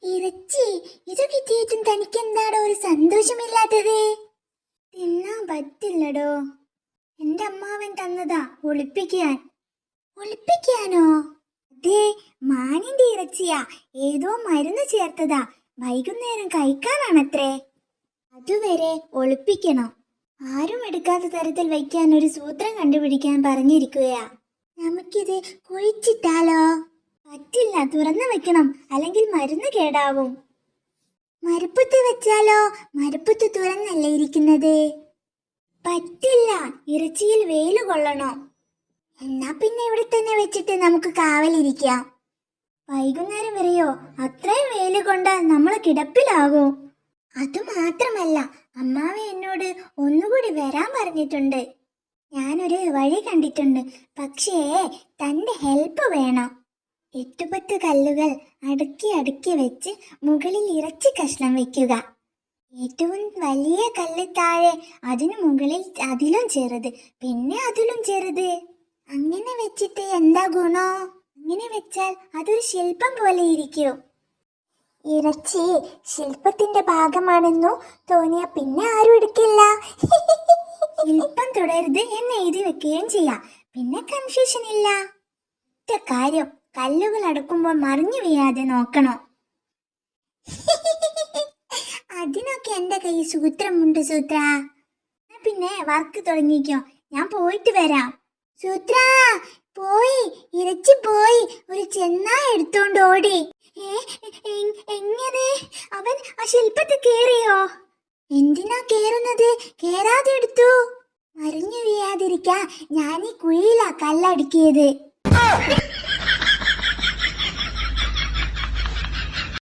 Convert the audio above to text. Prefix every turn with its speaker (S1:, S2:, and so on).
S1: ഇറച്ചി ഇത് കിട്ടിയിട്ടും തനിക്ക് എന്താടോ ഒരു സന്തോഷമില്ലാത്തത്? തിന്നാൻ പറ്റില്ലടോ. എന്റെ അമ്മാവൻ തന്നതാ ഒളിപ്പിക്കാൻ. ഒളിപ്പിക്കാനോ? അതെ, മാനിന്റെ ഇറച്ചിയാ. ഏതോ മരുന്ന് ചേർത്തതാ. വൈകുന്നേരം കഴിക്കാനാണത്രേ. അതുവരെ ഒളിപ്പിക്കണം. ആരും എടുക്കാത്ത തരത്തിൽ വയ്ക്കാൻ ഒരു സൂത്രം കണ്ടുപിടിക്കാൻ പറഞ്ഞിരിക്കുകയാ. നമുക്കിത് കുഴിച്ചിട്ടാലോ? പറ്റില്ല, തുറന്നു വെക്കണം, അല്ലെങ്കിൽ മരുന്ന് കേടാവും. മരപ്പുത്ത് വെച്ചാലോ? മരപ്പുത്ത് തുറന്നല്ലേ ഇരിക്കുന്നത്. പറ്റില്ല, ഇറച്ചിയിൽ വെയില് കൊള്ളണം. എന്നാ പിന്നെ ഇവിടെ തന്നെ വെച്ചിട്ട് നമുക്ക് കാവലിരിക്കാം. വൈകുന്നേരം വരെയോ? അത്രയും വെയില് കൊണ്ടാൽ നമ്മൾ കിടപ്പിലാകും. അതുമാത്രമല്ല, അമ്മാവ എന്നോട് ഒന്നുകൂടി വരാൻ പറഞ്ഞിട്ടുണ്ട്. ഞാനൊരു വഴി കണ്ടിട്ടുണ്ട്. പക്ഷേ തന്റെ ഹെൽപ്പ് വേണം. 8-10 കല്ലുകൾ അടുക്കി അടുക്കി വെച്ച് മുകളിൽ ഇറച്ചി കഷ്ണം വെക്കുക. ഏറ്റവും വലിയ കല്ല് താഴെ, അതിനു മുകളിൽ അതിലും ചെറുത്, പിന്നെ അതിലും ചെറുത്. അങ്ങനെ വെച്ചിട്ട് എന്താ ഗുണോ? അങ്ങനെ വെച്ചാൽ അതൊരു ശില്പം പോലെ ഇരിക്കും. ഇറച്ചി ശില്പത്തിന്റെ ഭാഗമാണെന്നു തോന്നിയ പിന്നെ ആരും എടുക്കില്ല. ശില്പം തുടരുത് എന്ന് എഴുതി വെക്കുകയും ചെയ്യാം. പിന്നെ കൺഫ്യൂഷൻ ഇല്ല. ഒറ്റ കാര്യം, കല്ലുകൾ അടുക്കുമ്പോൾ മറിഞ്ഞു വീഴാതെ നോക്കണം. അതിനൊക്കെ എന്റെ കയ്യിൽ സൂത്രമുണ്ട് സൂത്ര. പിന്നെ വർക്ക് തുടങ്ങിക്കോ, ഞാൻ പോയിട്ട് വരാം. സൂത്ര പോയി, ഇറച്ചി പോയി. ഒരു ചെന്നായ എടുത്തോണ്ട് ഓടി. എങ്ങനെ? അവൻ ആ ശില്പത്തിൽ കേറിയോ? എന്തിനാ കേറുന്നത്? കേറാതെ എടുത്തു. മറിഞ്ഞു വീഴാതിരിക്കാൻ ഞാൻ ഈ കുഴിയിലാ കല്ലടുക്കിയത്.